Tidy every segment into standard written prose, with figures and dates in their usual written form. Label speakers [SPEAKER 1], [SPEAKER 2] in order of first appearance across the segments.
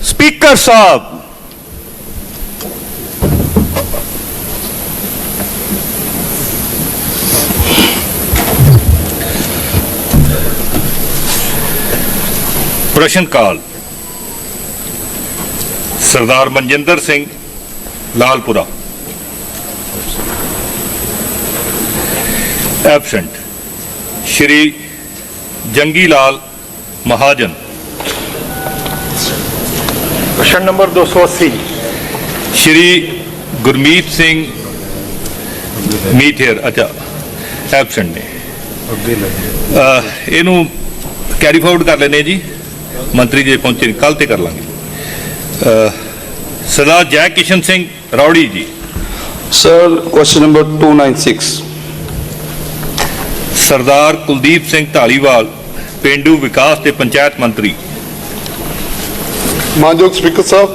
[SPEAKER 1] Speaker साहब, प्रश्नकाल। सरदार Manjinder Singh Lalpura, absent. Shri जंगी लाल महाजन,
[SPEAKER 2] प्रश्न नंबर 280।
[SPEAKER 1] श्री गुरमीत सिंह मीथेर, अच्छा एबसेंट ने। इनू कैरी फॉरवर्ड कर लेने जी, मंत्री जी पहुंचे नहीं, कल तो कर लांगे। Sardar Jai Kishan Singh Rori ji.
[SPEAKER 3] Sir question number 296।
[SPEAKER 1] Sardar Kuldeep Singh Dhaliwal, पेंडू विकास ते पंचायत मंत्री।
[SPEAKER 4] मानयोग स्पीकर साहब,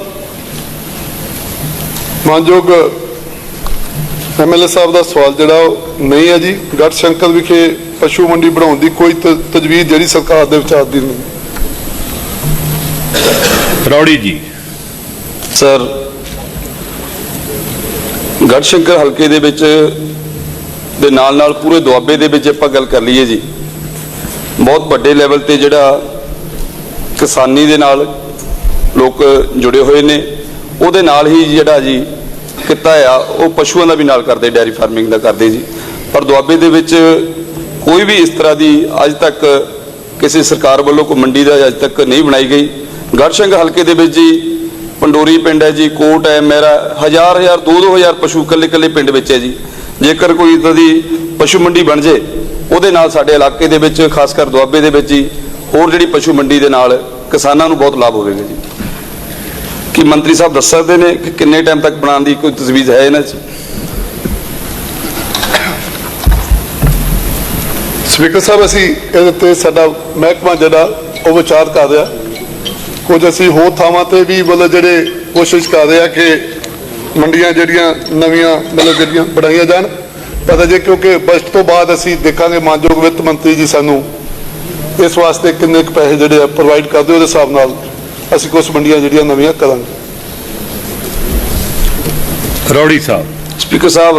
[SPEAKER 4] मानयोग MLA साहब का सवाल जोड़ा नहीं है जी। गढ़शंकर विखे पशु मंडी बनाने की कोई तजवीज़ जी सरकार के विचार दी नहीं।
[SPEAKER 1] रौड़ी जी।
[SPEAKER 3] सर गढ़शंकर हल्के दे विच दे नाल पूरे दुआबे दे विच आपां गल कर लीए जी, बहुत बड़े लैवल ते जिहड़ा किसानी दे नाल लोग जुड़े हुए ने, उहदे नाल ही जिहड़ा जी किता आ वो पशुओं का भी नाल करदे, डेयरी फार्मिंग का करदे जी। पर दुआबे दे विच कोई भी इस तरह की अज तक किसी सरकार वालों कोई मंडी का अज तक नहीं बनाई गई। गढ़शंकर हल्के दे विच जी पंडोरी पिंड है जी, कोट है, मेरा हज़ार 2-2 पशु कल्ले कल्ले पिंड विच है जी। जेकर कोई इदां दी पशु मंडी बन जाए उहदे नाल साडे इलाके दे विच खासकर दुआबे दे विच जी होर जिहड़ी पशु मंडी दे नाल किसानां नूं बहुत लाभ होवेगा जी। कि मंत्री साहब दस सकते हैं कि किन्ने टाइम तक बनाने की कोई तजवीज़ है इन्हां च?
[SPEAKER 4] स्पीकर साहब असी इहदे साडा महकमा जिहड़ा वो विचार कर रहा, कुछ असी होर थावां ते भी मतलब जिहड़े कोशिश कर रहे हैं कि मंडियां जिहड़ियां नवीं मतलब जिहड़ियां बनाईयां जाण। पर अजे क्योंकि बजट तो बाद असी देखांगे मानयोग वित्त मंत्री जी सानू इस वास्ते किन्ने पैसे जिहड़े प्रोवाइड करदे उहदे हिसाब नाल असी कुछ मंडियां जिहड़ियां नवीं करांगे।
[SPEAKER 1] रौड़ी साहब।
[SPEAKER 3] स्पीकर साहब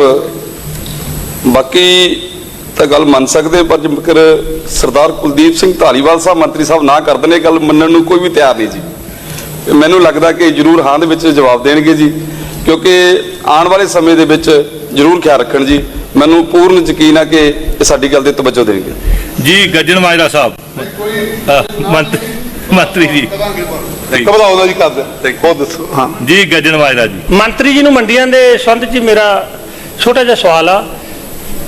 [SPEAKER 3] बाकी तो गल मन सकते, पर जेकर सरदार कुलदीप सिंह धालीवाल साहब मंत्री साहब ना करते हैं गल मनण नूं कोई भी तैयार नहीं जी। मैनूं लगता कि जरूर हाँ दे विच जवाब देणगे जी, क्योंकि आने वाले समय दे विच जरूर ख्याल रखण जी। मैनूं पूर्ण यकीन है कि साडी गल ते तवज्जो देणगे
[SPEAKER 1] जी। गजन माजरा साहब, मंत्री जी
[SPEAKER 4] घबराओ जी कर दे बहुत दसो। हाँ
[SPEAKER 1] जी गजन माजरा जी।
[SPEAKER 2] मंत्री जी नूं मंडियां दे संबंध च मेरा छोटा जिहा सवाल आ,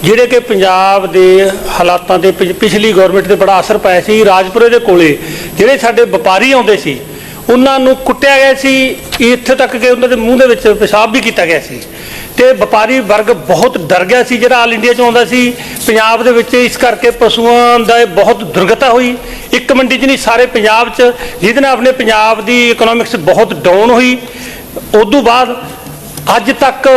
[SPEAKER 2] ਜਿਹੜੇ कि पंजाब के हालातों से पिछली गौरमेंट से बड़ा असर पाया सी। राजपुरे के कोले ਜਿਹੜੇ ਸਾਡੇ ਵਪਾਰੀ ਆਉਂਦੇ ਸੀ ਉਹਨਾਂ ਨੂੰ ਕੁੱਟਿਆ ਗਿਆ ਸੀ, ਇੱਥੇ ਤੱਕ ਕਿ ਉਹਨਾਂ ਦੇ ਮੂੰਹ ਦੇ ਵਿੱਚ ਪਿਸ਼ਾਬ ਵੀ ਕੀਤਾ ਗਿਆ ਸੀ ਤੇ ਵਪਾਰੀ ਵਰਗ ਬਹੁਤ ਡਰ ਗਿਆ ਸੀ ਜਿਹੜਾ ਆਲ ਇੰਡੀਆ 'ਚ ਆਉਂਦਾ ਸੀ ਪੰਜਾਬ ਦੇ ਵਿੱਚ। ਇਸ ਕਰਕੇ ਪਸ਼ੂਆਂ ਦਾ ਬਹੁਤ ਦੁਰਗਤਾ ਹੋਈ, ਇੱਕ ਮੰਡੀ 'ਚ ਨਹੀਂ ਸਾਰੇ ਪੰਜਾਬ 'ਚ, ਜਿਹਦੇ ਨਾਲ ਆਪਣੇ ਪੰਜਾਬ ਦੀ ਇਕਨੋਮਿਕਸ ਬਹੁਤ ਡਾਊਨ ਹੋਈ। ਉਦੋਂ ਬਾਅਦ ਅੱਜ ਤੱਕ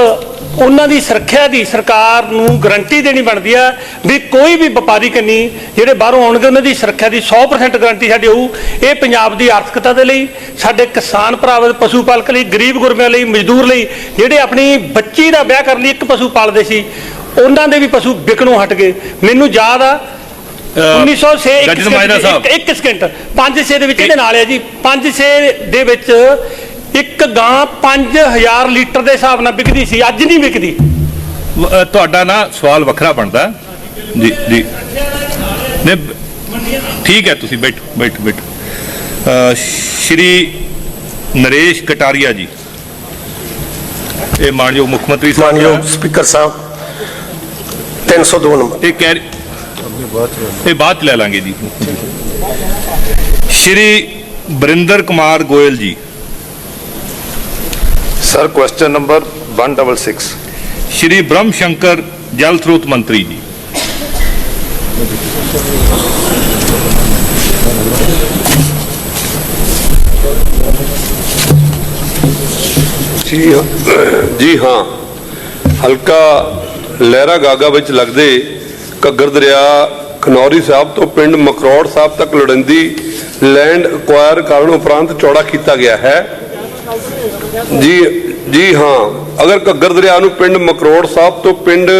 [SPEAKER 2] ਉਹਨਾਂ ਦੀ ਸੁਰੱਖਿਆ ਦੀ ਸਰਕਾਰ ਨੂੰ ਗਰੰਟੀ ਦੇਣੀ ਬਣਦੀ ਆ ਵੀ ਕੋਈ ਵੀ ਵਪਾਰੀ ਕੰਨੀ ਜਿਹੜੇ ਬਾਹਰੋਂ ਆਉਣਗੇ ਉਹਨਾਂ ਦੀ ਸੁਰੱਖਿਆ ਦੀ 100% ਗਰੰਟੀ ਸਾਡੀ ਹੋਊ। ਇਹ ਪੰਜਾਬ ਦੀ ਆਰਥਿਕਤਾ ਦੇ ਲਈ, ਸਾਡੇ ਕਿਸਾਨ ਭਰਾਵਾਂ ਦੇ, ਪਸ਼ੂ ਪਾਲਕ ਲਈ, ਗਰੀਬ ਗੁਰਬਿਆਂ ਲਈ, ਮਜ਼ਦੂਰ ਲਈ, ਜਿਹੜੇ ਆਪਣੀ ਬੱਚੀ ਦਾ ਵਿਆਹ ਕਰਨ ਲਈ ਇੱਕ ਪਸ਼ੂ ਪਾਲਦੇ ਸੀ ਉਹਨਾਂ ਦੇ ਵੀ ਪਸ਼ੂ ਵਿਕਣੋਂ ਹਟ ਗਏ। ਮੈਨੂੰ ਯਾਦ ਆ 1906 ਇੱਕ ਸਕਿੰਟ 5-6 ਦੇ ਵਿੱਚ ਇਹਦੇ ਨਾਲ ਹੈ ਜੀ, 5-6 ਦੇ ਵਿੱਚ एक गां 5000 लीटर के हिसाब नाल विकदी सी, अज नहीं विकदी।
[SPEAKER 1] तुहाडा ना सवाल वखरा बनता जी जी। नहीं ठीक है, तुसीं बैठो बैठो बैठो। श्री नरेश कटारिया जी, ये मानयोग मुख्यमंत्री साहब।
[SPEAKER 5] मानयोग स्पीकर साहब 302 नंबर
[SPEAKER 1] ये बात ले लांगे जी। Shri Barinder Kumar Goyal ji.
[SPEAKER 5] Sir question number 166।
[SPEAKER 1] Shri Brahm Shankar जल स्रोत मंत्री जी।
[SPEAKER 6] जी हाँ, हल्का लहरा गागा विच लगदे घग्गर दरिया खनौरी साहब तो पिंड मकरौड़ साहब तक लोड़ींदी ਲੈਂਡ ਅਕਵਾਇਰ ਕਰਨ ਉਪਰੰਤ ਚੌੜਾ ਕੀਤਾ ਗਿਆ ਹੈ। ਜੀ ਹਾਂ, ਅਗਰ ਘੱਗਰ ਦਰਿਆ ਨੂੰ ਪਿੰਡ ਮਕਰੋੜ ਸਾਹਿਬ ਤੋਂ ਪਿੰਡ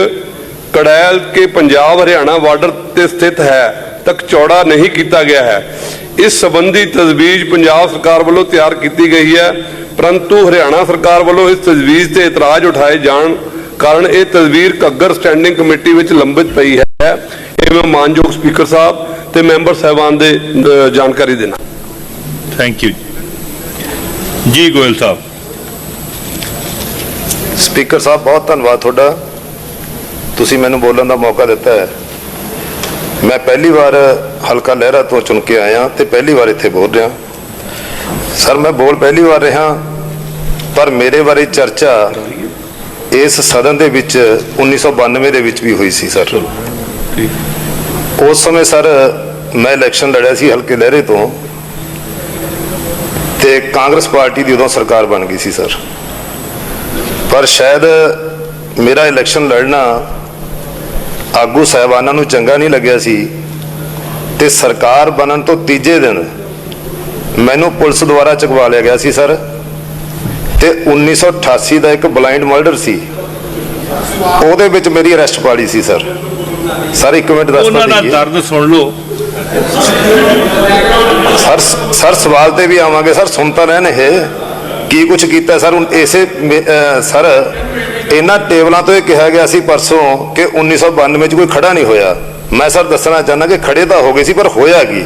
[SPEAKER 6] ਕੜੈਲ ਕੇ ਪੰਜਾਬ ਹਰਿਆਣਾ ਬਾਰਡਰ ਤੇ ਸਥਿਤ ਹੈ ਤੱਕ ਚੌੜਾ ਨਹੀਂ ਕੀਤਾ ਗਿਆ ਹੈ। ਇਸ ਸੰਬੰਧੀ ਤਜਵੀਜ਼ ਪੰਜਾਬ ਸਰਕਾਰ ਵੱਲੋਂ ਤਿਆਰ ਕੀਤੀ ਗਈ ਹੈ, ਪਰੰਤੂ ਹਰਿਆਣਾ ਸਰਕਾਰ ਵੱਲੋਂ ਇਸ ਤਜਵੀਜ਼ ਤੇ ਇਤਰਾਜ਼ ਉਠਾਏ ਜਾਣ ਕਾਰਨ ਇਹ ਤਜਵੀਜ਼ ਘੱਗਰ ਸਟੈਂਡਿੰਗ ਕਮੇਟੀ ਵਿੱਚ ਲੰਬਿਤ ਪਈ ਹੈ। ਇਹ ਮੈਂ ਮਾਨਯੋਗ ਸਪੀਕਰ ਸਾਹਿਬ ਤੇ ਮੈਂਬਰ ਸਾਹਿਬਾਨ ਦੇ ਜਾਣਕਾਰੀ ਦੇਣਾ।
[SPEAKER 1] ਥੈਂਕ ਯੂ ਜੀ। ਗੋਇਲ ਸਾਹਿਬ।
[SPEAKER 7] ਸਪੀਕਰ ਸਾਹਿਬ ਬਹੁਤ ਧੰਨਵਾਦ ਤੁਹਾਡਾ, ਤੁਸੀਂ ਮੈਨੂੰ ਬੋਲਣ ਦਾ ਮੌਕਾ ਦਿੱਤਾ ਹੈ। ਮੈਂ ਪਹਿਲੀ ਵਾਰ ਹਲਕਾ ਲਹਿਰਾ ਤੋਂ ਚੁਣ ਕੇ ਆਇਆ ਤੇ ਪਹਿਲੀ ਵਾਰ ਇੱਥੇ ਬੋਲ ਰਿਹਾ। ਸਰ ਮੈਂ ਬੋਲ ਪਹਿਲੀ ਵਾਰ ਰਿਹਾ, ਪਰ ਮੇਰੇ ਬਾਰੇ ਚਰਚਾ ਇਸ ਸਦਨ ਦੇ ਵਿੱਚ 1992 ਦੇ ਵਿੱਚ ਵੀ ਹੋਈ ਸੀ ਸਰ। ਉਸ ਸਮੇਂ ਸਰ ਮੈਂ ਇਲੈਕਸ਼ਨ ਲੜਿਆ ਸੀ ਹਲਕੇ ਲਹਿਰੇ ਤੋਂ, ਤੇ ਕਾਂਗਰਸ ਪਾਰਟੀ ਦੀ ਉਦੋਂ ਸਰਕਾਰ ਬਣ ਗਈ ਸੀ ਸਰ। ਪਰ ਸ਼ਾਇਦ ਮੇਰਾ ਇਲੈਕਸ਼ਨ ਲੜਨਾ ਆਗੂ ਸਾਹਿਬਾਨਾਂ ਨੂੰ ਚੰਗਾ ਨਹੀਂ ਲੱਗਿਆ ਸੀ, ਤੇ ਸਰਕਾਰ ਬਣਨ ਤੋਂ ਤੀਜੇ ਦਿਨ ਮੈਨੂੰ ਪੁਲਿਸ ਦੁਆਰਾ ਚੁਕਵਾ ਲਿਆ ਗਿਆ ਸੀ ਸਰ। ਤੇ 1988 ਦਾ ਇੱਕ ਬਲਾਈਂਡ ਮਰਡਰ ਸੀ, ਉਹਦੇ ਵਿੱਚ ਮੇਰੀ ਅਰੈਸਟ ਪਾੜੀ ਸੀ ਸਰ। ਸਰ ਇੱਕ ਮਿੰਟ ਦੱਸ
[SPEAKER 1] ਉਹਨਾਂ ਦਾ ਦਰਦ ਸੁਣ ਲਓ
[SPEAKER 7] ਸਰ ਸਵਾਲ ਤੇ ਵੀ ਆਵਾਂਗੇ ਸਰ, ਸੁਣ ਤਾਂ ਰਹਿਣ ਇਹ ਕੀ ਕੁਛ ਕੀਤਾ ਸਰ। ਹੁਣ ਇਸੇ ਸਰ ਇਹਨਾਂ ਟੇਬਲਾਂ ਤੋਂ ਇਹ ਕਿਹਾ ਗਿਆ ਸੀ ਪਰਸੋਂ ਕਿ 1992 ਚ ਕੋਈ ਖੜਾ ਨਹੀਂ ਹੋਇਆ। ਮੈਂ ਸਰ ਦੱਸਣਾ ਚਾਹੁੰਦਾ ਕਿ ਖੜੇ ਤਾਂ ਹੋ ਗਏ ਸੀ, ਪਰ ਹੋਇਆ ਕੀ?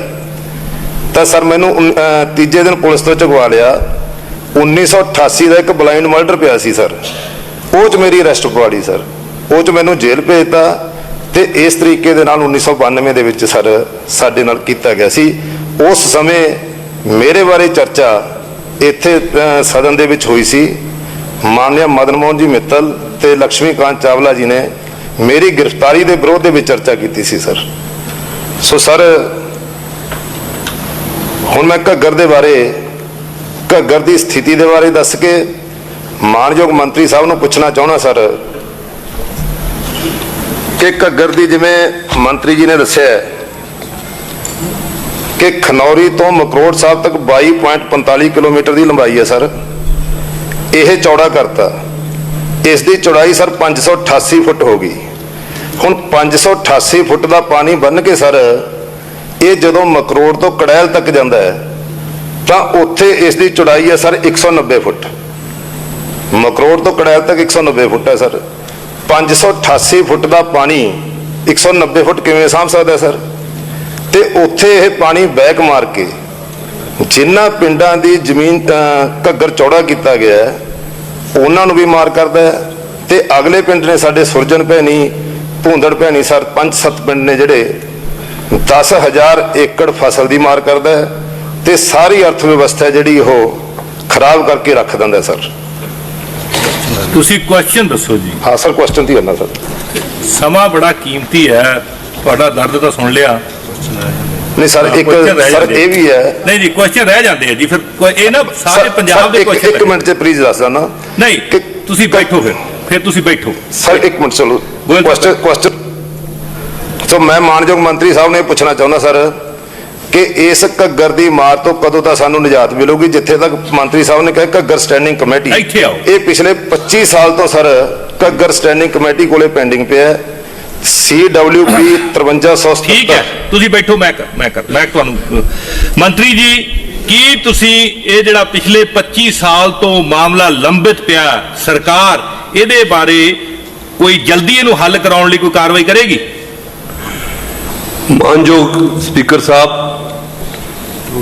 [SPEAKER 7] ਤਾਂ ਸਰ ਮੈਨੂੰ ਤੀਜੇ ਦਿਨ ਪੁਲਿਸ ਤੋਂ ਚੁਕਵਾ ਲਿਆ। 1988 ਦਾ ਇੱਕ ਬਲਾਈਂਡ ਮਰਡਰ ਪਿਆ ਸੀ ਸਰ, ਉਹ 'ਚ ਮੇਰੀ ਅਰੈਸਟ ਪਵਾੜੀ ਸਰ, ਉਹ 'ਚ ਮੈਨੂੰ ਜੇਲ੍ਹ ਭੇਜਤਾ। ਤੇ ਇਸ ਤਰੀਕੇ ਦੇ ਨਾਲ 1992 ਦੇ ਵਿੱਚ ਸਰ ਸਾਡੇ ਨਾਲ ਕੀਤਾ ਗਿਆ ਸੀ। ਉਸ ਸਮੇਂ ਮੇਰੇ ਬਾਰੇ ਚਰਚਾ ਇੱਥੇ ਸਦਨ ਦੇ ਵਿੱਚ ਹੋਈ ਸੀ। ਮਾਨਯੋਗ ਮਦਨ ਮੋਹਨ ਜੀ ਮਿੱਤਲ ਤੇ ਲక్ష్ਮੀ ਕਾਂਤ ਚਾਵਲਾ ਜੀ ਨੇ ਮੇਰੀ ਗ੍ਰਿਫਤਾਰੀ ਦੇ ਵਿਰੋਧ ਦੇ ਵਿੱਚ ਚਰਚਾ ਕੀਤੀ ਸੀ ਸਰ। ਸੋ ਸਰ ਹੁਣ ਮੈਂ ਘੱਗਰ ਦੇ ਬਾਰੇ, ਘੱਗਰ ਦੀ ਸਥਿਤੀ ਦੇ ਬਾਰੇ ਦੱਸ ਕੇ ਮਾਨਯੋਗ ਮੰਤਰੀ ਸਾਹਿਬ ਨੂੰ ਪੁੱਛਣਾ ਚਾਹੁੰਦਾ ਸਰ ਕਿ ਘੱਗਰ ਦੀ, ਜਿਵੇਂ ਮੰਤਰੀ ਜੀ ਨੇ ਦੱਸਿਆ ਕਿ ਖਨੌਰੀ ਤੋਂ ਮਕਰੋੜ ਸਾਹਿਬ ਤੱਕ 22.45 ਕਿਲੋਮੀਟਰ ਦੀ ਲੰਬਾਈ ਹੈ ਸਰ। ਇਹ ਚੌੜਾ ਕਰਤਾ, ਇਸ ਦੀ ਚੌੜਾਈ ਸਰ 588 ਫੁੱਟ ਹੋ ਗਈ। ਹੁਣ 588 ਫੁੱਟ ਦਾ ਪਾਣੀ ਬੰਨ ਕੇ ਸਰ ਇਹ ਜਦੋਂ ਮਕਰੋੜ ਤੋਂ ਕੜੈਲ ਤੱਕ ਜਾਂਦਾ ਹੈ ਤਾਂ ਉੱਥੇ ਇਸ ਦੀ ਚੌੜਾਈ ਹੈ ਸਰ 190 ਫੁੱਟ। ਮਕਰੋੜ ਤੋਂ ਕੜੈਲ ਤੱਕ 190 ਫੁੱਟ ਹੈ ਸਰ। 588 ਫੁੱਟ ਦਾ ਪਾਣੀ 190 ਫੁੱਟ ਕਿਵੇਂ ਸਾਂਭ ਸਕਦਾ ਸਰ? ਤੇ ਉੱਥੇ ਇਹ ਪਾਣੀ ਬੈਕ ਮਾਰ ਕੇ ਜਿਨ੍ਹਾਂ ਪਿੰਡਾਂ ਦੀ ਜ਼ਮੀਨ ਘੱਗਰ ਚੌੜਾ ਕੀਤਾ ਗਿਆ ਉਹਨਾਂ ਨੂੰ ਵੀ ਮਾਰ ਕਰਦਾ ਹੈ। ਤੇ ਅਗਲੇ ਪਿੰਡ ਨੇ ਸਾਡੇ ਸੁਰਜਨ ਭੈਣੀ, ਭੂੰਦੜ ਭੈਣੀ ਸਰ, 5-7 ਪਿੰਡ ਨੇ ਜਿਹੜੇ 10,000 ਏਕੜ ਫਸਲ ਦੀ ਮਾਰ ਕਰਦਾ ਹੈ ਤੇ ਸਾਰੀ ਅਰਥ ਵਿਵਸਥਾ ਜਿਹੜੀ ਉਹ ਖਰਾਬ ਕਰਕੇ ਰੱਖ ਦਿੰਦਾ ਸਰ।
[SPEAKER 1] ਤੁਸੀਂ ਕੁਐਸਚਨ ਦੱਸੋ ਜੀ।
[SPEAKER 7] ਹਾਂ ਸਰ, ਕੁਐਸਚਨ ਦੀ ਕਰਨਾ ਸਰ।
[SPEAKER 1] ਸਮਾਂ ਬੜਾ ਕੀਮਤੀ ਹੈ, ਤੁਹਾਡਾ ਦਰਦ ਤਾਂ ਸੁਣ ਲਿਆ।
[SPEAKER 7] ਨਹੀਂ ਸਰ, ਇੱਕ ਸਰ ਇਹ ਵੀ ਹੈ।
[SPEAKER 1] ਨਹੀਂ ਜੀ, ਕੁਐਸਚਨ ਰਹਿ ਜਾਂਦੇ ਆ ਜੀ, ਫਿਰ ਇਹ ਨਾ ਸਾਰੇ ਪੰਜਾਬ ਦੇ ਕੁਐਸਚਨ।
[SPEAKER 7] ਇੱਕ ਮਿੰਟ ਚ ਪਲੀਜ਼ ਦੱਸ ਦੇਣਾ।
[SPEAKER 1] ਨਹੀਂ ਤੁਸੀਂ ਬੈਠੋ, ਫਿਰ ਤੁਸੀਂ ਬੈਠੋ
[SPEAKER 7] ਸਰ। ਇੱਕ ਮਿੰਟ ਚਲੋ, ਕੁਐਸਚਨ ਸੋ ਮੈਂ ਮਾਨਯੋਗ ਮੰਤਰੀ ਸਾਹਿਬ ਨੇ ਪੁੱਛਣਾ ਚਾਹੁੰਦਾ ਸਰ ਕਿ ਇਸ ਘੱਗਰ ਦੀ ਮਾਰ ਤੋਂ ਕਦੋਂ ਤਾਂ ਸਾਨੂੰ ਨਿਜਾਤ ਮਿਲੂਗੀ? ਜਿੱਥੇ ਤੱਕ ਮੰਤਰੀ ਸਾਹਿਬ ਨੇ ਕਿਹਾ ਘੱਗਰ ਸਟੈਂਡਿੰਗ ਕਮੇਟੀ,
[SPEAKER 1] ਇੱਥੇ ਆਓ।
[SPEAKER 7] ਇਹ ਪਿਛਲੇ 25 ਸਾਲ ਤੋਂ ਸਰ ਘੱਗਰ ਸਟੈਂਡਿੰਗ ਕਮੇਟੀ ਕੋਲੇ ਪੈਂਡਿੰਗ ਪਿਆ। CWP 5370।
[SPEAKER 1] ਠੀਕ ਹੈ, ਤੁਸੀਂ ਬੈਠੋ। ਮੈਂ ਤੁਹਾਨੂੰ ਮੰਤਰੀ ਜੀ, ਕੀ ਤੁਸੀਂ ਇਹ ਜਿਹੜਾ ਪਿਛਲੇ 25 ਸਾਲ ਤੋਂ ਮਾਮਲਾ ਲੰਬਿਤ ਪਿਆ, ਸਰਕਾਰ ਇਹਦੇ ਬਾਰੇ ਕੋਈ ਜਲਦੀ ਇਹਨੂੰ ਹੱਲ ਕਰਾਉਣ ਲਈ ਕੋਈ ਕਾਰਵਾਈ ਕਰੇਗੀ?
[SPEAKER 6] ਮਾਨਯੋਗ ਸਪੀਕਰ ਸਾਹਿਬ,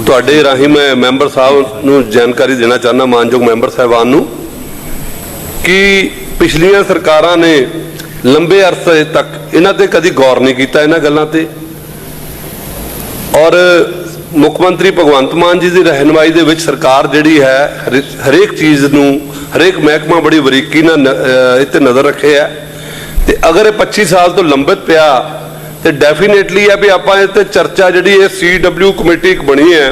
[SPEAKER 6] ਤੁਹਾਡੇ ਰਾਹੀਂ ਮੈਂ ਮੈਂਬਰ ਸਾਹਿਬ ਨੂੰ ਜਾਣਕਾਰੀ ਦੇਣਾ ਚਾਹੁੰਦਾ, ਮਾਨਯੋਗ ਮੈਂਬਰ ਸਾਹਿਬਾਨ ਨੂੰ, ਕਿ ਪਿਛਲੀਆਂ ਸਰਕਾਰਾਂ ਨੇ ਲੰਬੇ ਅਰਸੇ ਤੱਕ ਇਹਨਾਂ ਤੇ ਕਦੀ ਗੌਰ ਨਹੀਂ ਕੀਤਾ, ਇਹਨਾਂ ਗੱਲਾਂ ਤੇ। ਔਰ ਮੁੱਖ ਮੰਤਰੀ ਭਗਵੰਤ ਮਾਨ ਜੀ ਦੀ ਰਹਿਨੁਮਾਈ ਦੇ ਵਿੱਚ ਸਰਕਾਰ ਜਿਹੜੀ ਹੈ ਹਰੇਕ ਚੀਜ਼ ਨੂੰ, ਹਰੇਕ ਮਹਿਕਮਾ ਬੜੀ ਬਰੀਕੀ ਨਾਲ ਇਹ ਤੇ ਨਜ਼ਰ ਰੱਖੇ ਹੈ। ਤੇ ਅਗਰ ਇਹ 25 ਸਾਲ ਤੋਂ ਲੰਬਿਤ ਪਿਆ ਤੇ ਡੈਫੀਨੇਟਲੀ ਹੈ ਵੀ ਆਪਾਂ ਇਹ ਤੇ ਚਰਚਾ ਜਿਹੜੀ ਇਹ CW ਕਮੇਟੀ ਇੱਕ ਬਣੀ ਹੈ,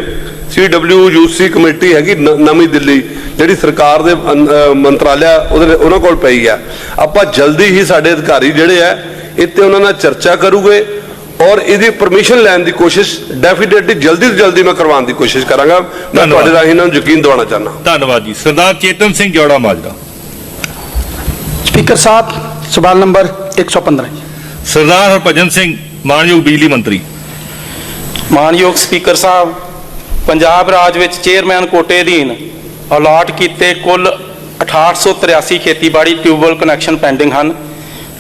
[SPEAKER 6] CWUC ਕਮੇਟੀ ਹੈਗੀ ਨਵੀਂ ਦਿੱਲੀ, ਜਿਹੜੀ ਸਰਕਾਰ ਦੇ ਮੰਤਰਾਲਿਆ ਉਹਨਾਂ ਕੋਲ ਪਈ ਆ। ਆਪਾਂ ਜਲਦੀ ਹੀ ਸਾਡੇ ਅਧਿਕਾਰੀ ਜਿਹੜੇ ਆ ਇੱਥੇ ਉਹਨਾਂ ਨਾਲ ਚਰਚਾ ਕਰੂਗੇ ਔਰ ਇਹਦੀ ਪਰਮਿਸ਼ਨ ਲੈਣ ਦੀ ਕੋਸ਼ਿਸ਼ ਡੈਫੀਨੇਟਲੀ ਜਲਦੀ ਤੋਂ ਜਲਦੀ ਮੈਂ ਕਰਵਾਉਣ ਦੀ ਕੋਸ਼ਿਸ਼ ਕਰਾਂਗਾ। ਮੈਂ ਤੁਹਾਡੇ ਰਾਹੀਂ ਇਹਨਾਂ ਨੂੰ ਯਕੀਨ ਦਿਵਾਉਣਾ ਚਾਹੁੰਦਾ।
[SPEAKER 1] ਧੰਨਵਾਦ ਜੀ। ਸਰਦਾਰ ਚੇਤਨ ਸਿੰਘ ਜੌੜਾ ਮਾਜਰਾ।
[SPEAKER 8] ਸਪੀਕਰ ਸਾਹਿਬ, ਸਵਾਲ ਨੰਬਰ 115।
[SPEAKER 1] ਸਰਦਾਰ ਹਰਭਜਨ ਸਿੰਘ, ਮਾਨਯੋਗ ਬਿਜਲੀ ਮੰਤਰੀ।
[SPEAKER 9] ਮਾਨਯੋਗ ਸਪੀਕਰ ਸਾਹਿਬ, ਪੰਜਾਬ ਰਾਜ ਵਿੱਚ ਚੇਅਰਮੈਨ ਕੋਟੇ ਅਧੀਨ ਅਲਾਟ ਕੀਤੇ ਕੁੱਲ 6883 ਖੇਤੀਬਾੜੀ ਟਿਊਬਵੈੱਲ ਕਨੈਕਸ਼ਨ ਪੈਂਡਿੰਗ ਹਨ।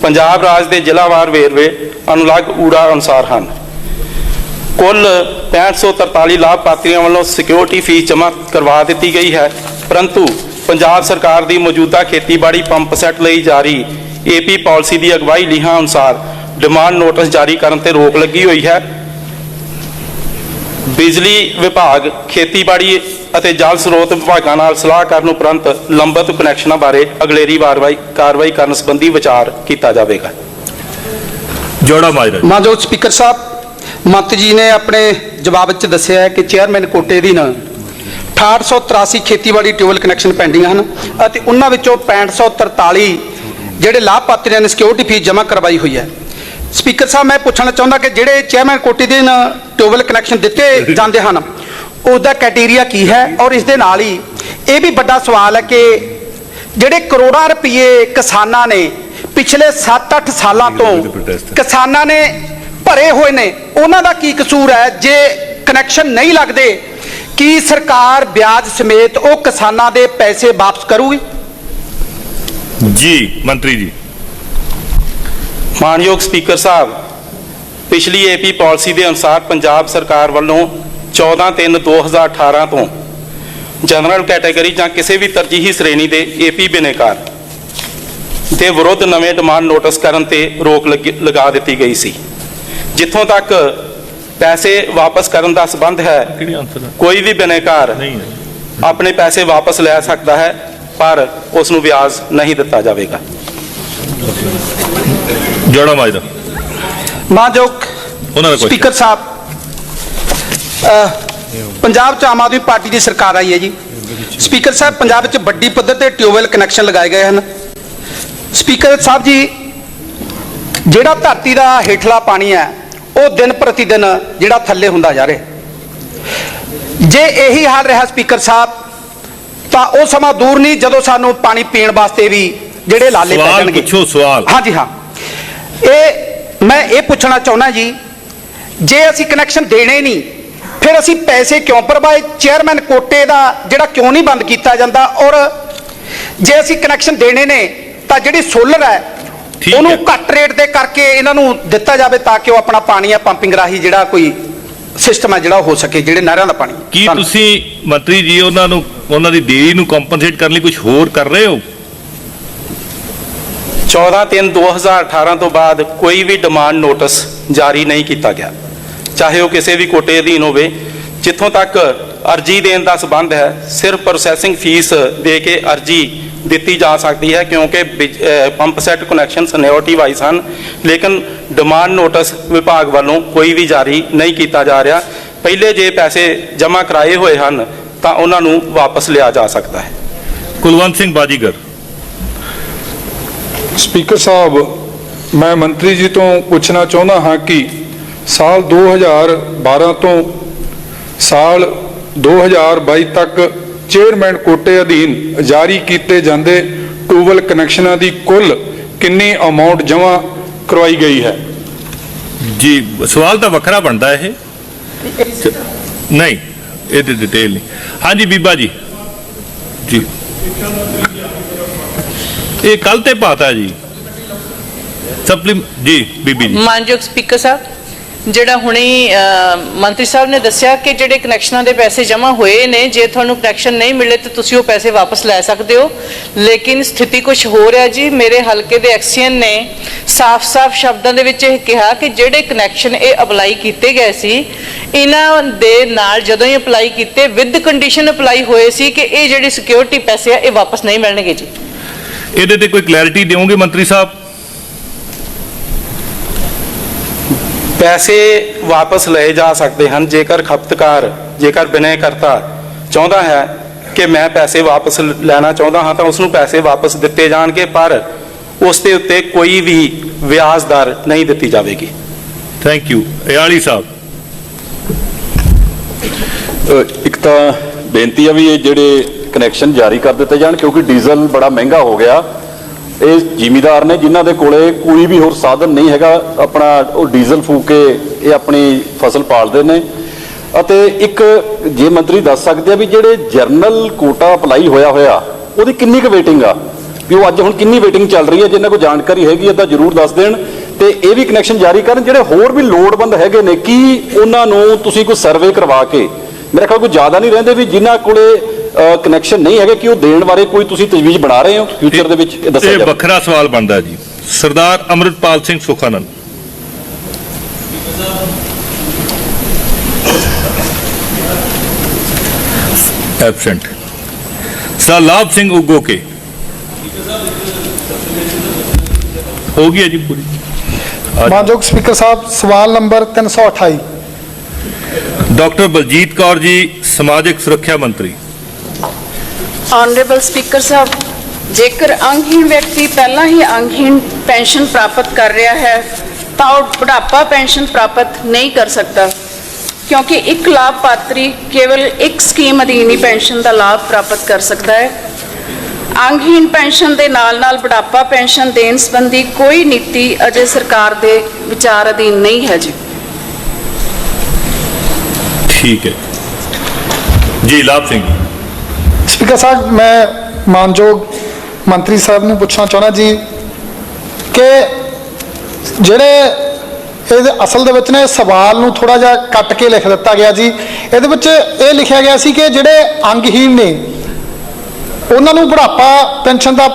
[SPEAKER 9] ਪੰਜਾਬ ਰਾਜ ਦੇ ਜ਼ਿਲ੍ਹਾਵਾਰ ਵੇਰਵੇ ਅਨੁਲੱਗ ਊੜਾ ਅਨੁਸਾਰ ਹਨ। ਕੁੱਲ 6543 ਲਾਭਪਾਤਰੀਆਂ ਵੱਲੋਂ ਸਿਕਿਉਰਿਟੀ ਫੀਸ ਜਮ੍ਹਾਂ ਕਰਵਾ ਦਿੱਤੀ ਗਈ ਹੈ, ਪਰੰਤੂ ਪੰਜਾਬ ਸਰਕਾਰ ਦੀ ਮੌਜੂਦਾ ਖੇਤੀਬਾੜੀ ਪੰਪ ਸੈੱਟ ਲਈ ਜਾਰੀ AP ਪਾਲਿਸੀ ਦੀ ਅਗਵਾਈ ਲੀਹਾਂ ਅਨੁਸਾਰ ਡਿਮਾਂਡ ਨੋਟਿਸ ਜਾਰੀ ਕਰਨ ਤੇ ਰੋਕ ਲੱਗੀ ਹੋਈ ਹੈ। ਬਿਜਲੀ ਵਿਭਾਗ, ਖੇਤੀਬਾੜੀ ਅਤੇ ਜਲ ਸਰੋਤ ਵਿਭਾਗਾਂ ਨਾਲ ਸਲਾਹ ਕਰਨ ਉਪਰੰਤ ਲੰਬਿਤ ਕਨੈਕਸ਼ਨਾਂ ਬਾਰੇ ਅਗਲੇਰੀ ਕਾਰਵਾਈ ਕਰਨ ਸੰਬੰਧੀ ਵਿਚਾਰ ਕੀਤਾ ਜਾਵੇਗਾ।
[SPEAKER 1] ਜੌੜਾ ਮਾਜਰਾ।
[SPEAKER 8] ਮਾਨਯੋਗ ਸਪੀਕਰ ਸਾਹਿਬ, ਮੰਤਰੀ ਜੀ ਨੇ ਆਪਣੇ ਜਵਾਬ ਵਿੱਚ ਦੱਸਿਆ ਹੈ ਕਿ ਚੇਅਰਮੈਨ ਕੋਟੇ ਅਧੀਨ 6883 ਖੇਤੀਬਾੜੀ ਟਿਊਬਵੈੱਲ ਕਨੈਕਸ਼ਨ ਪੈਂਡਿੰਗ ਹਨ ਅਤੇ ਉਹਨਾਂ ਵਿੱਚੋਂ 6543 ਜਿਹੜੇ ਲਾਭਪਾਤਰੀਆਂ ਨੇ ਸਿਕਿਉਰਿਟੀ ਫੀਸ ਜਮ੍ਹਾਂ ਕਰਵਾਈ ਹੋਈ ਹੈ। ਸਪੀਕਰ ਸਾਹਿਬ, ਮੈਂ ਪੁੱਛਣਾ ਚਾਹੁੰਦਾ ਕਿ ਜਿਹੜੇ ਚੇਅਰਮੈਨ ਕੋਟੇ ਦੇ ਟਿਊਬਵੈੱਲ ਕਨੈਕਸ਼ਨ ਦਿੱਤੇ ਜਾਂਦੇ ਹਨ ਉਹਦਾ ਕ੍ਰਾਈਟੇਰੀਆ ਕੀ ਹੈ? ਔਰ ਇਸ ਦੇ ਨਾਲ ਹੀ ਇਹ ਵੀ ਵੱਡਾ ਸਵਾਲ ਹੈ ਕਿ ਜਿਹੜੇ ਕਰੋੜਾਂ ਰੁਪਏ ਕਿਸਾਨਾਂ ਨੇ ਪਿਛਲੇ 7-8 ਸਾਲਾਂ ਤੋਂ ਕਿਸਾਨਾਂ ਨੇ ਭਰੇ ਹੋਏ ਨੇ, ਉਹਨਾਂ ਦਾ ਕੀ ਕਸੂਰ ਹੈ? ਜੇ ਕਨੈਕਸ਼ਨ ਨਹੀਂ ਲੱਗਦੇ, ਕੀ ਸਰਕਾਰ ਵਿਆਜ ਸਮੇਤ ਉਹ ਕਿਸਾਨਾਂ ਦੇ ਪੈਸੇ ਵਾਪਸ ਕਰੂਗੀ?
[SPEAKER 1] ਜੀ ਮੰਤਰੀ ਜੀ।
[SPEAKER 9] ਮਾਨਯੋਗ ਸਪੀਕਰ ਸਾਹਿਬ, ਪਿਛਲੀ AP ਪਾਲਿਸੀ ਦੇ ਅਨੁਸਾਰ ਪੰਜਾਬ ਸਰਕਾਰ ਵੱਲੋਂ 14/3/2018 ਤੋਂ ਜਨਰਲ ਕੈਟਾਗਰੀ ਜਾਂ ਕਿਸੇ ਵੀ ਤਰਜੀਹੀ ਸ਼੍ਰੇਣੀ ਦੇ AP ਬਿਨੇਕਾਰ ਦੇ ਵਿਰੁੱਧ ਨਵੇਂ ਡਿਮਾਂਡ ਨੋਟਿਸ ਕਰਨ ਤੇ ਰੋਕ ਲਗਾ ਦਿੱਤੀ ਗਈ ਸੀ। ਜਿੱਥੋਂ ਤੱਕ ਪੈਸੇ ਵਾਪਸ ਕਰਨ ਦਾ ਸੰਬੰਧ ਹੈ, ਕੋਈ ਵੀ ਬਿਨੇਕਾਰ ਆਪਣੇ ਪੈਸੇ ਵਾਪਸ ਲੈ ਸਕਦਾ ਹੈ, ਪਰ ਉਸ ਨੂੰ ਵਿਆਜ ਨਹੀਂ ਦਿੱਤਾ ਜਾਵੇਗਾ।
[SPEAKER 1] ਜੌੜਾ ਮਾਜਰਾ।
[SPEAKER 8] ਮਾਨਯੋਗ ਸਪੀਕਰ ਸਾਹਿਬ, ਪੰਜਾਬ 'ਚ ਆਮ ਆਦਮੀ ਪਾਰਟੀ ਦੀ ਸਰਕਾਰ ਆਈ ਹੈ ਜੀ। ਸਪੀਕਰ ਸਾਹਿਬ, ਪੰਜਾਬ ਵਿੱਚ ਵੱਡੀ ਪੱਧਰ ਤੇ ਟਿਊਬਵੈੱਲ ਕਨੈਕਸ਼ਨ ਲਗਾਏ ਗਏ ਹਨ। ਸਪੀਕਰ ਸਾਹਿਬ ਜੀ, ਜਿਹੜਾ ਧਰਤੀ ਦਾ ਹੇਠਲਾ ਪਾਣੀ ਹੈ ਉਹ ਦਿਨ ਪ੍ਰਤੀ ਦਿਨ ਜਿਹੜਾ ਥੱਲੇ ਹੁੰਦਾ ਜਾ ਰਿਹਾ। ਜੇ ਇਹੀ ਹਾਲ ਰਿਹਾ ਸਪੀਕਰ ਸਾਹਿਬ, ਤਾਂ ਉਹ ਸਮਾਂ ਦੂਰ ਨਹੀਂ ਜਦੋਂ ਸਾਨੂੰ ਪਾਣੀ ਪੀਣ ਵਾਸਤੇ ਵੀ ਜਿਹੜੇ ਲਾਲੇ ਪੈ ਜਾਣਗੇ।
[SPEAKER 1] ਪੁੱਛੋ ਸਵਾਲ।
[SPEAKER 8] ਹਾਂਜੀ ਹਾਂ, ਮੈਂ ਇਹ ਪੁੱਛਣਾ ਚਾਹੁੰਦਾ ਜੀ, ਜੇ ਅਸੀਂ ਕਨੈਕਸ਼ਨ ਦੇਣੇ ਨਹੀਂ ਫਿਰ ਅਸੀਂ ਪੈਸੇ ਕਿਉਂ ਭਰਵਾਏ? ਚੇਅਰਮੈਨ ਕੋਟੇ ਦਾ ਜਿਹੜਾ ਕਿਉਂ ਨਹੀਂ ਬੰਦ ਕੀਤਾ ਜਾਂਦਾ? ਔਰ ਜੇ ਅਸੀਂ ਕਨੈਕਸ਼ਨ ਦੇਣੇ ਨੇ ਤਾਂ ਜਿਹੜੀ ਸੋਲਰ ਹੈ ਉਹਨੂੰ ਘੱਟ ਰੇਟ ਦੇ ਕਰਕੇ ਇਹਨਾਂ ਨੂੰ ਦਿੱਤਾ ਜਾਵੇ ਤਾਂ ਕਿ ਉਹ ਆਪਣਾ ਪਾਣੀ ਆ ਪੰਪਿੰਗ ਰਾਹੀਂ ਜਿਹੜਾ ਕੋਈ ਸਿਸਟਮ ਹੈ ਜਿਹੜਾ ਹੋ ਸਕੇ, ਜਿਹੜੇ ਨਹਿਰਾਂ ਦਾ ਪਾਣੀ।
[SPEAKER 1] ਕੀ ਤੁਸੀਂ ਮੰਤਰੀ ਜੀ ਉਹਨਾਂ ਦੀ ਦੇਰੀ ਨੂੰ ਕੰਪਨਸੇਟ ਕਰਨ ਲਈ ਕੁਝ ਹੋਰ ਕਰ ਰਹੇ ਹੋ?
[SPEAKER 9] 14/3/2018 ਤੋਂ ਬਾਅਦ ਕੋਈ ਵੀ ਡਿਮਾਂਡ ਨੋਟਿਸ ਜਾਰੀ ਨਹੀਂ ਕੀਤਾ ਗਿਆ, ਚਾਹੇ ਉਹ ਕਿਸੇ ਵੀ ਕੋਟੇ ਅਧੀਨ ਹੋਵੇ। ਜਿੱਥੋਂ ਤੱਕ ਅਰਜੀ ਦੇਣ ਦਾ ਸੰਬੰਧ ਹੈ, ਸਿਰਫ ਪ੍ਰੋਸੈਸਿੰਗ ਫੀਸ ਦੇ ਕੇ ਅਰਜੀ ਦਿੱਤੀ ਜਾ ਸਕਦੀ ਹੈ, ਕਿਉਂਕਿ ਪੰਪ ਸੈੱਟ ਕਨੈਕਸ਼ਨ ਸਿਨਿਓਰਿਟੀ ਵਾਈਜ਼ ਹਨ, ਲੇਕਿਨ ਡਿਮਾਂਡ ਨੋਟਿਸ ਵਿਭਾਗ ਵੱਲੋਂ ਕੋਈ ਵੀ ਜਾਰੀ ਨਹੀਂ ਕੀਤਾ ਜਾ ਰਿਹਾ। ਪਹਿਲੇ ਜੇ ਪੈਸੇ ਜਮ੍ਹਾਂ ਕਰਾਏ ਹੋਏ ਹਨ ਤਾਂ ਉਹਨਾਂ ਨੂੰ ਵਾਪਸ ਲਿਆ ਜਾ ਸਕਦਾ ਹੈ।
[SPEAKER 1] ਕੁਲਵੰਤ ਸਿੰਘ ਬਾਜੀਗਰ।
[SPEAKER 10] ਸਪੀਕਰ ਸਾਹਿਬ, ਮੈਂ ਮੰਤਰੀ ਜੀ ਤੋਂ ਪੁੱਛਣਾ ਚਾਹੁੰਦਾ ਹਾਂ ਕਿ ਸਾਲ 2012 ਤੋਂ ਸਾਲ 2022 ਤੱਕ ਚੇਅਰਮੈਨ ਕੋਟੇ ਅਧੀਨ ਜਾਰੀ ਕੀਤੇ ਜਾਂਦੇ ਟਿਊਬਵੈੱਲ ਕਨੈਕਸ਼ਨਾਂ ਦੀ ਕੁੱਲ ਕਿੰਨੀ ਅਮਾਉਂਟ ਜਮ੍ਹਾਂ ਕਰਵਾਈ ਗਈ ਹੈ?
[SPEAKER 1] ਜੀ ਸਵਾਲ ਤਾਂ ਵੱਖਰਾ ਬਣਦਾ ਇਹ ਨਹੀਂ, ਇਹਦੀ ਡਿਟੇਲ ਨਹੀਂ। ਹਾਂਜੀ ਬੀਬਾ ਜੀ। ਜੀ ਇਹ ਕੱਲ ਤੇ ਪਾਤਾ ਜੀ ਜੀ ਬੀਬੀ ਜੀ।
[SPEAKER 11] ਮਾਨਯੋਗ ਸਪੀਕਰ ਸਾਹਿਬ, ਜਿਹੜਾ ਹੁਣੇ ਮੰਤਰੀ ਸਾਹਿਬ ਨੇ ਦੱਸਿਆ ਕਿ ਜਿਹੜੇ ਕਨੈਕਸ਼ਨਾਂ ਦੇ ਪੈਸੇ ਜਮ੍ਹਾਂ ਹੋਏ ਨੇ, ਜੇ ਤੁਹਾਨੂੰ ਕਨੈਕਸ਼ਨ ਨਹੀਂ ਮਿਲੇ ਤਾਂ ਤੁਸੀਂ ਉਹ ਪੈਸੇ ਵਾਪਸ ਲੈ ਸਕਦੇ ਹੋ, ਲੇਕਿਨ ਸਥਿਤੀ ਕੁਝ ਹੋਰ ਹੈ ਜੀ। ਮੇਰੇ ਹਲਕੇ ਦੇ ਐਕਸੀਅਨ ਨੇ ਸਾਫ਼-ਸਾਫ਼ ਸ਼ਬਦਾਂ ਦੇ ਵਿੱਚ ਇਹ ਕਿਹਾ ਕਿ ਜਿਹੜੇ ਕਨੈਕਸ਼ਨ ਇਹ ਅਪਲਾਈ ਕੀਤੇ ਗਏ ਸੀ, ਇਹਨਾਂ ਦੇ ਨਾਲ ਜਦੋਂ ਹੀ ਅਪਲਾਈ ਕੀਤੇ ਵਿਦ ਕੰਡੀਸ਼ਨ ਅਪਲਾਈ ਹੋਏ ਸੀ ਕਿ ਇਹ ਜਿਹੜੇ ਸਿਕਿਉਰਿਟੀ ਪੈਸੇ ਆ ਇਹ ਵਾਪਸ ਨਹੀਂ ਮਿਲਣਗੇ ਜੀ।
[SPEAKER 1] ਇਹਦੇ ਤੇ ਕੋਈ ਕਲੈਰਿਟੀ ਦਿਓਗੇ ਮੰਤਰੀ ਸਾਹਿਬ?
[SPEAKER 9] ਪੈਸੇ ਵਾਪਸ ਲਏ ਜਾ ਸਕਦੇ ਹਨ ਜੇਕਰ ਬਿਨੈਕਰਤਾ ਚਾਹੁੰਦਾ ਹੈ ਕਿ ਮੈਂ ਪੈਸੇ ਵਾਪਸ ਲੈਣਾ ਚਾਹੁੰਦਾ ਹਾਂ ਤਾਂ ਉਸ ਨੂੰ ਪੈਸੇ ਵਾਪਸ ਦਿੱਤੇ ਜਾਣਗੇ, ਪਰ ਉਸ ਦੇ ਉੱਤੇ ਕੋਈ ਵੀ ਵਿਆਜ ਦਰ ਨਹੀਂ ਦਿੱਤੀ ਜਾਵੇਗੀ।
[SPEAKER 1] Thank you. ਇਆਲੀ ਸਾਹਿਬ।
[SPEAKER 12] ਇੱਕ ਤਾਂ ਬੇਨਤੀ ਆ ਵੀ ਇਹ ਜਿਹੜੇ ਕਨੈਕਸ਼ਨ ਜਾਰੀ ਕਰ ਦਿੱਤੇ ਜਾਣ, ਕਿਉਂਕਿ ਡੀਜ਼ਲ ਬੜਾ ਮਹਿੰਗਾ ਹੋ ਗਿਆ। ਇਹ ਜ਼ਿਮੀਦਾਰ ਨੇ ਜਿਨ੍ਹਾਂ ਦੇ ਕੋਲੇ ਕੋਈ ਵੀ ਹੋਰ ਸਾਧਨ ਨਹੀਂ ਹੈਗਾ, ਆਪਣਾ ਉਹ ਡੀਜ਼ਲ ਫੂਕ ਕੇ ਇਹ ਆਪਣੀ ਫਸਲ ਪਾਲਦੇ ਨੇ। ਅਤੇ ਇੱਕ ਜੇ ਮੰਤਰੀ ਦੱਸ ਸਕਦੇ ਆ ਵੀ ਜਿਹੜੇ ਜਰਨਲ ਕੋਟਾ ਅਪਲਾਈ ਹੋਇਆ ਉਹਦੀ ਕਿੰਨੀ ਕੁ ਵੇਟਿੰਗ ਆ, ਵੀ ਉਹ ਅੱਜ ਹੁਣ ਕਿੰਨੀ ਵੇਟਿੰਗ ਚੱਲ ਰਹੀ ਹੈ? ਜਿਨ੍ਹਾਂ ਕੋਲ ਜਾਣਕਾਰੀ ਹੈਗੀ ਹੈ ਤਾਂ ਜ਼ਰੂਰ ਦੱਸ ਦੇਣ। ਤੇ ਇਹ ਵੀ ਕਨੈਕਸ਼ਨ ਜਾਰੀ ਕਰਨ ਜਿਹੜੇ ਹੋਰ ਵੀ ਲੋੜਵੰਦ ਹੈਗੇ ਨੇ, ਕੀ ਉਹਨਾਂ ਨੂੰ ਤੁਸੀਂ ਕੋਈ ਸਰਵੇ ਕਰਵਾ ਕੇ, ਮੇਰੇ ਖਿਆਲ ਕੋਈ ਜ਼ਿਆਦਾ ਨਹੀਂ ਰਹਿੰਦੇ ਵੀ ਜਿਨ੍ਹਾਂ ਕੋਲੇ ਕਨੈਕਸ਼ਨ ਨਹੀਂ ਹੈਗੇ, ਕਿ ਉਹ ਦੇਣ ਬਾਰੇ ਕੋਈ ਤੁਸੀਂ ਤਜਵੀਜ਼ ਬਣਾ ਰਹੇ ਹੋ ਫਿਊਚਰ ਦੇ ਵਿੱਚ? ਇਹ ਦੱਸਿਆ ਜਾਵੇ।
[SPEAKER 1] ਵੱਖਰਾ ਸਵਾਲ ਬਣਦਾ ਜੀ। ਸਰਦਾਰ ਅੰਮ੍ਰਿਤਪਾਲ ਸਿੰਘ ਸੁਖਾਨੰਦ। ਐਬਸੈਂਟ। ਸਰ ਲਾਭ ਸਿੰਘ ਉਗੋਕੇ। ਹੋ ਗਈ ਹੈ ਜੀ ਪੂਰੀ।
[SPEAKER 13] ਮਾਨਯੋਗ ਸਪੀਕਰ ਸਾਹਿਬ, ਸਵਾਲ ਨੰਬਰ 328।
[SPEAKER 1] ਡਾਕਟਰ ਬਲਜੀਤ ਕੌਰ ਜੀ, ਸਮਾਜਿਕ ਸੁਰੱਖਿਆ ਮੰਤਰੀ।
[SPEAKER 14] ਆਨਰੇਬਲ ਸਪੀਕਰ ਸਾਹਿਬ, ਜੇਕਰ ਅੰਗਹੀਣ ਵਿਅਕਤੀ ਪਹਿਲਾਂ ਹੀ ਅੰਗਹੀਣ ਪੈਨਸ਼ਨ ਪ੍ਰਾਪਤ ਕਰ ਰਿਹਾ ਹੈ ਤਾਂ ਉਹ ਬੁਢਾਪਾ ਪੈਨਸ਼ਨ ਪ੍ਰਾਪਤ ਨਹੀਂ ਕਰ ਸਕਦਾ, ਕਿਉਂਕਿ ਇੱਕ ਲਾਭਪਾਤਰੀ ਕੇਵਲ ਇੱਕ ਸਕੀਮ ਅਧੀਨ ਹੀ ਪੈਨਸ਼ਨ ਦਾ ਲਾਭ ਪ੍ਰਾਪਤ ਕਰ ਸਕਦਾ ਹੈ। ਅੰਗਹੀਣ ਪੈਨਸ਼ਨ ਦੇ ਨਾਲ ਬੁਢਾਪਾ ਪੈਨਸ਼ਨ ਦੇਣ ਸੰਬੰਧੀ ਕੋਈ ਨੀਤੀ ਅਜੇ ਸਰਕਾਰ ਦੇ ਵਿਚਾਰ ਅਧੀਨ ਨਹੀਂ ਹੈ ਜੀ।
[SPEAKER 1] ਠੀਕ ਹੈ ਜੀ। ਲਾਭ ਸਿੰਘ।
[SPEAKER 13] ਸਪੀਕਰ ਸਾਹਿਬ, ਮੈਂ ਮਾਨਯੋਗ ਮੰਤਰੀ ਸਾਹਿਬ ਨੂੰ ਪੁੱਛਣਾ ਚਾਹੁੰਦਾ ਜੀ ਕਿ ਜਿਹੜੇ ਇਹਦੇ ਅਸਲ ਦੇ ਵਿੱਚ ਨੇ ਸਵਾਲ ਨੂੰ ਥੋੜਾ ਜਿਹਾ ਕੱਟ ਕੇ ਲਿਖ ਦਿੱਤਾ ਗਿਆ ਜੀ। ਇਹਦੇ ਵਿੱਚ ਇਹ ਲਿਖਿਆ ਗਿਆ ਸੀ ਕਿ ਜਿਹੜੇ ਅੰਗਹੀਣ ਨੇ ਉਹਨਾਂ ਨੂੰ ਬੁਢਾਪਾ ਪੈਨਸ਼ਨ ਦਾ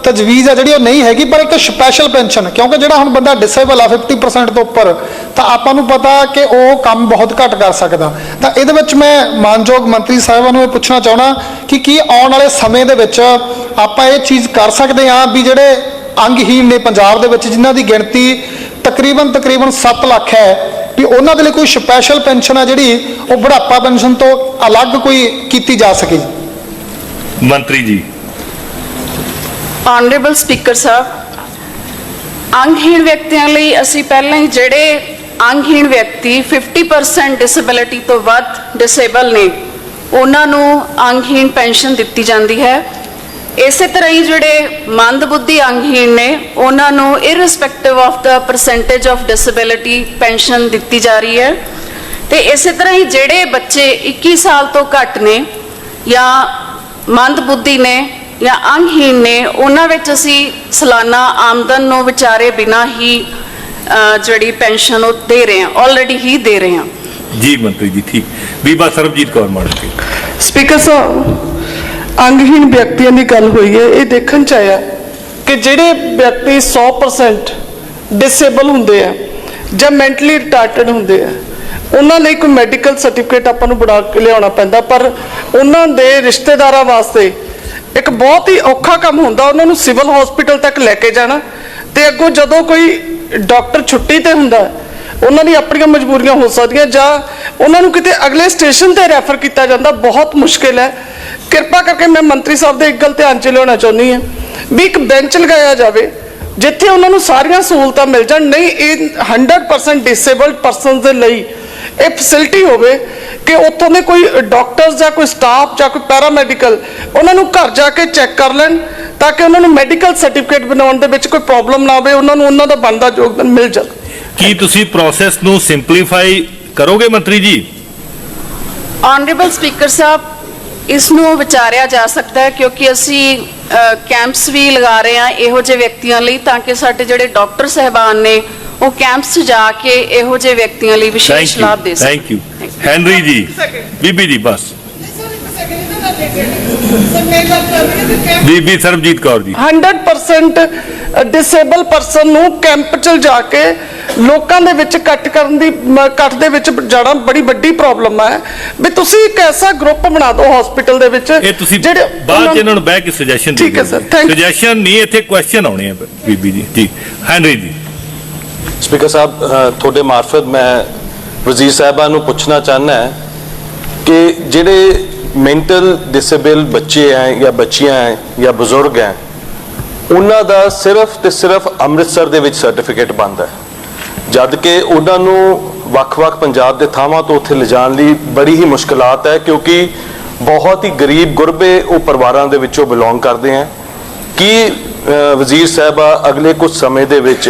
[SPEAKER 13] ਤਜਵੀਜ਼ ਹੈ ਜਿਹੜੀ ਉਹ ਨਹੀਂ ਹੈਗੀ, ਪਰ ਇੱਕ ਸਪੈਸ਼ਲ ਪੈਨਸ਼ਨ, ਕਿਉਂਕਿ ਜਿਹੜਾ ਹੁਣ ਬੰਦਾ ਡਿਸੇਬਲ ਆ 50% ਤੋਂ ਉੱਪਰ, ਤਾਂ ਆਪਾਂ ਨੂੰ ਪਤਾ ਕਿ ਉਹ ਕੰਮ ਬਹੁਤ ਘੱਟ ਕਰ ਸਕਦਾ। ਤਾਂ ਇਹਦੇ ਵਿੱਚ ਮੈਂ ਮਾਨਯੋਗ ਮੰਤਰੀ ਸਾਹਿਬਾਂ ਨੂੰ ਇਹ ਪੁੱਛਣਾ ਚਾਹੁੰਦਾ ਕਿ ਕੀ ਆਉਣ ਵਾਲੇ ਸਮੇਂ ਦੇ ਵਿੱਚ ਆਪਾਂ ਇਹ ਚੀਜ਼ ਕਰ ਸਕਦੇ ਹਾਂ ਵੀ ਜਿਹੜੇ ਅੰਗਹੀਣ ਨੇ ਪੰਜਾਬ ਦੇ ਵਿੱਚ, ਜਿਨ੍ਹਾਂ ਦੀ ਗਿਣਤੀ ਤਕਰੀਬਨ 7 ਲੱਖ ਹੈ, ਵੀ ਉਹਨਾਂ ਦੇ ਲਈ ਕੋਈ ਸਪੈਸ਼ਲ ਪੈਨਸ਼ਨ ਆ ਜਿਹੜੀ ਉਹ ਬੁਢਾਪਾ ਪੈਨਸ਼ਨ ਤੋਂ ਅਲੱਗ ਕੋਈ ਕੀਤੀ ਜਾ ਸਕੇ?
[SPEAKER 1] ਮੰਤਰੀ ਜੀ।
[SPEAKER 14] ਆਨਰੇਬਲ ਸਪੀਕਰ ਸਾਹਿਬ, ਅੰਗਹੀਣ ਵਿਅਕਤੀਆਂ ਲਈ ਅਸੀਂ ਪਹਿਲਾਂ ਹੀ ਜਿਹੜੇ ਅੰਗਹੀਣ ਵਿਅਕਤੀ 50% ਡਿਸੇਬਿਲਿਟੀ ਤੋਂ ਵੱਧ ਡਿਸੇਬਲ ਨੇ ਉਹਨਾਂ ਨੂੰ ਅੰਗਹੀਣ ਪੈਨਸ਼ਨ ਦਿੱਤੀ ਜਾਂਦੀ ਹੈ। ਇਸੇ ਤਰ੍ਹਾਂ ਹੀ ਜਿਹੜੇ ਮੰਦਬੁੱਧੀ ਅੰਗਹੀਣ ਨੇ ਉਹਨਾਂ ਨੂੰ irrespective of the percentage of disability pension ਦਿੱਤੀ ਜਾ ਰਹੀ ਹੈ। ਤੇ ਇਸੇ ਤਰ੍ਹਾਂ ਹੀ ਜਿਹੜੇ ਬੱਚੇ 21 ਸਾਲ ਤੋਂ ਘੱਟ ਨੇ ਜਾਂ ਮੰਦਬੁੱਧੀ ਨੇ ਜਾਂ ਅੰਗਹੀਣ ਨੇ, ਉਹਨਾਂ ਵਿੱਚ ਅਸੀਂ ਸਾਲਾਨਾ ਆਮਦਨ ਨੂੰ ਵਿਚਾਰੇ ਬਿਨਾਂ ਹੀ ਜਿਹੜੀ ਪੈਨਸ਼ਨ ਉਹ ਦੇ ਰਹੇ ਹਾਂ, ਆਲਰੇਡੀ ਹੀ ਦੇ ਰਹੇ ਹਾਂ
[SPEAKER 1] ਜੀ। ਮੰਤਰੀ ਜੀ ਠੀਕ। ਬੀਬਾ ਸਰਬਜੀਤ ਕੌਰ ਮਾਣਕੇ।
[SPEAKER 15] ਸਪੀਕਰ ਸਾਹਿਬ, ਅੰਗਹੀਣ ਵਿਅਕਤੀਆਂ ਦੀ ਗੱਲ ਹੋਈ ਹੈ, ਇਹ ਦੇਖਣ ਚ ਆਇਆ ਕਿ ਜਿਹੜੇ ਵਿਅਕਤੀ 100% ਡਿਸੇਬਲ ਹੁੰਦੇ ਆ ਜਾਂ ਮੈਂਟਲੀ ਰਿਟਾਰਡਡ ਹੁੰਦੇ ਆ, ਉਹਨਾਂ ਲਈ ਕੋਈ ਮੈਡੀਕਲ ਸਰਟੀਫਿਕੇਟ ਆਪਾਂ ਨੂੰ ਬਣਾ ਕੇ ਲਿਆਉਣਾ ਪੈਂਦਾ, ਪਰ ਉਹਨਾਂ ਦੇ ਰਿਸ਼ਤੇਦਾਰਾਂ ਵਾਸਤੇ ਇੱਕ ਬਹੁਤ ਹੀ ਔਖਾ ਕੰਮ ਹੁੰਦਾ ਉਹਨਾਂ ਨੂੰ ਸਿਵਲ ਹਸਪੀਟਲ ਤੱਕ ਲੈ ਕੇ ਜਾਣਾ। ਤੇ ਅੱਗੋਂ ਜਦੋਂ ਕੋਈ ਡਾਕਟਰ ਛੁੱਟੀ ਤੇ ਹੁੰਦਾ, ਉਹਨਾਂ ਦੀ ਆਪਣੀਆਂ ਮਜਬੂਰੀਆਂ ਹੋ ਸਕਦੀਆਂ ਜਾਂ ਉਹਨਾਂ ਨੂੰ ਕਿਤੇ ਅਗਲੇ ਸਟੇਸ਼ਨ ਤੇ ਰੈਫਰ ਕੀਤਾ ਜਾਂਦਾ, ਬਹੁਤ ਮੁਸ਼ਕਿਲ ਹੈ। ਕਿਰਪਾ ਕਰਕੇ ਮੈਂ ਮੰਤਰੀ ਸਾਹਿਬ ਦੇ ਇੱਕ ਗੱਲ ਧਿਆਨ 'ਚ ਲਿਆਉਣਾ ਚਾਹੁੰਦੀ ਹਾਂ ਵੀ ਇੱਕ ਬੈਂਚ ਲਗਾਇਆ ਜਾਵੇ ਜਿੱਥੇ ਉਹਨਾਂ ਨੂੰ ਸਾਰੀਆਂ ਸਹੂਲਤਾਂ ਮਿਲ ਜਾਣ। ਨਹੀਂ, ਇਹ 100% ਡਿਸੇਬਲਡ ਪਰਸਨ ਦੇ ਲਈ ਇਹ ਫੈਸਿਲਿਟੀ ਹੋਵੇ ਕਿ ਉੱਥੋਂ ਦੇ ਕੋਈ ਡਾਕਟਰਸ ਜਾਂ ਕੋਈ ਸਟਾਫ ਜਾਂ ਕੋਈ ਪੈਰਾਮੈਡੀਕਲ ਉਹਨਾਂ ਨੂੰ ਘਰ ਜਾ ਕੇ ਚੈੱਕ ਕਰ ਲੈਣ, ਤਾਂ ਕਿ ਉਹਨਾਂ ਨੂੰ ਮੈਡੀਕਲ ਸਰਟੀਫਿਕੇਟ ਬਣਾਉਣ ਦੇ ਵਿੱਚ ਕੋਈ ਪ੍ਰੋਬਲਮ ਨਾ ਹੋਵੇ, ਉਹਨਾਂ ਨੂੰ ਉਹਨਾਂ ਦਾ ਬਣਦਾ ਯੋਗਦਾਨ ਮਿਲ ਜਾਵੇ।
[SPEAKER 1] ਕੀ ਤੁਸੀਂ ਪ੍ਰੋਸੈਸ ਨੂੰ ਸਿੰਪਲੀਫਾਈ ਕਰੋਗੇ ਮੰਤਰੀ ਜੀ?
[SPEAKER 14] ਆਨਰੇਬਲ ਸਪੀਕਰ ਸਾਹਿਬ, ਇਸ ਨੂੰ ਵਿਚਾਰਿਆ ਜਾ ਸਕਦਾ ਹੈ, ਕਿਉਂਕਿ ਅਸੀਂ ਕੈਂਪਸ ਵੀ ਲਗਾ ਰਹੇ ਹਾਂ ਇਹੋ ਜਿਹੇ ਵਿਅਕਤੀਆਂ ਲਈ, ਤਾਂ ਕਿ ਸਾਡੇ ਜਿਹੜੇ ਡਾਕਟਰ ਸਹਿਬਾਨ ਨੇ ਉਹ ਕੈਂਪਸ 'ਚ ਜਾ ਕੇ ਇਹੋ ਜਿਹੇ ਵਿਅਕਤੀਆਂ ਲਈ ਵਿਸ਼ੇਸ਼ ਲਾਭ ਦੇ ਸਕਣ।
[SPEAKER 1] Thank you. ਹੈਨਰੀ ਜੀ। ਬੀਬੀ ਜੀ ਬਸ। ਬੀਬੀ ਸਰਬਜੀਤ ਕੌਰ ਜੀ।
[SPEAKER 15] 100% ਡਿਸੇਬਲ ਪਰਸਨ ਨੂੰ ਕੈਂਪ 'ਚ ਜਾ ਕੇ ਲੋਕਾਂ ਦੇ ਵਿੱਚ ਕੱਟ ਦੇ ਵਿੱਚ ਜਾਣਾ ਬੜੀ ਵੱਡੀ ਪ੍ਰੋਬਲਮ ਹੈ। ਵੀ ਤੁਸੀਂ ਇੱਕ ਐਸਾ ਗਰੁੱਪ ਬਣਾ ਦਿਓ ਹਸਪੀਟਲ ਦੇ ਵਿੱਚ,
[SPEAKER 1] ਇਹ ਤੁਸੀਂ ਬਾਅਦ ਇਹਨਾਂ ਨੂੰ ਬਹਿ ਕੇ ਸੁਜੈਸ਼ਨ ਦੇ ਦਿਓ।
[SPEAKER 15] ਠੀਕ ਹੈ ਸਰ, ਥੈਂਕ ਯੂ।
[SPEAKER 1] ਸੁਜੈਸ਼ਨ ਨਹੀਂ, ਇੱਥੇ ਕੁਐਸਚਨ ਆਉਣੇ ਆ ਬੀਬੀ ਜੀ। ਜੀ ਹੈਨਰੀ ਜੀ।
[SPEAKER 16] ਸਪੀਕਰ ਸਾਹਿਬ, ਤੁਹਾਡੇ ਮਾਰਫਤ ਮੈਂ ਵਜ਼ੀਰ ਸਾਹਿਬਾਨ ਨੂੰ ਪੁੱਛਣਾ ਚਾਹੁੰਦਾ ਹੈ ਕਿ ਜਿਹੜੇ ਮੈਂਟਲ ਡਿਸੇਬਲ ਬੱਚੇ ਹੈ ਜਾਂ ਬੱਚੀਆਂ ਹੈ ਜਾਂ ਬਜ਼ੁਰਗ ਹੈ, ਉਹਨਾਂ ਦਾ ਸਿਰਫ ਤੇ ਸਿਰਫ ਅੰਮ੍ਰਿਤਸਰ ਦੇ ਵਿੱਚ ਸਰਟੀਫਿਕੇਟ ਬਣਦਾ ਹੈ। ਜਦ ਕਿ ਉਹਨਾਂ ਨੂੰ ਵੱਖ-ਵੱਖ ਪੰਜਾਬ ਦੇ ਥਾਵਾਂ ਤੋਂ ਉੱਥੇ ਲਿਜਾਣ ਲਈ ਬੜੀ ਹੀ ਮੁਸ਼ਕਲਾਤ ਹੈ, ਕਿਉਂਕਿ ਬਹੁਤ ਹੀ ਗਰੀਬ ਗੁਰਬੇ ਉਹ ਪਰਿਵਾਰਾਂ ਦੇ ਵਿੱਚੋਂ ਬਿਲੋਂਗ ਕਰਦੇ ਹੈ। ਕੀ ਵਜ਼ੀਰ ਸਾਹਿਬਾ ਅਗਲੇ ਕੁਝ ਸਮੇਂ ਦੇ ਵਿੱਚ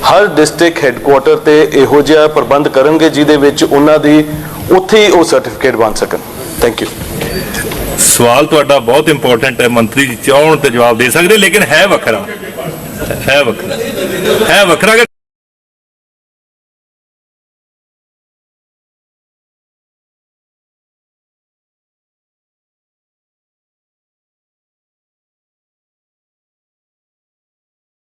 [SPEAKER 16] ਹਰ ਡਿਸਟ੍ਰਿਕਟ ਹੈੱਡਕੁਆਟਰ ਤੇ ਇਹੋ ਜਿਹਾ ਪ੍ਰਬੰਧ ਕਰਨਗੇ ਜਿਹਦੇ ਵਿੱਚ ਉਹਨਾਂ ਦੀ ਉੱਥੇ ਹੀ ਉਹ ਸਰਟੀਫਿਕੇਟ ਬਣ ਸਕਣ? Thank you.
[SPEAKER 1] ਸਵਾਲ ਤੁਹਾਡਾ ਬਹੁਤ ਇੰਪੋਰਟੈਂਟ ਹੈ, ਮੰਤਰੀ ਜੀ ਚਾਹਣ ਤੇ ਜਵਾਬ ਦੇ ਸਕਦੇ, ਲੇਕਿਨ ਹੈ ਵੱਖਰਾ ਕਿ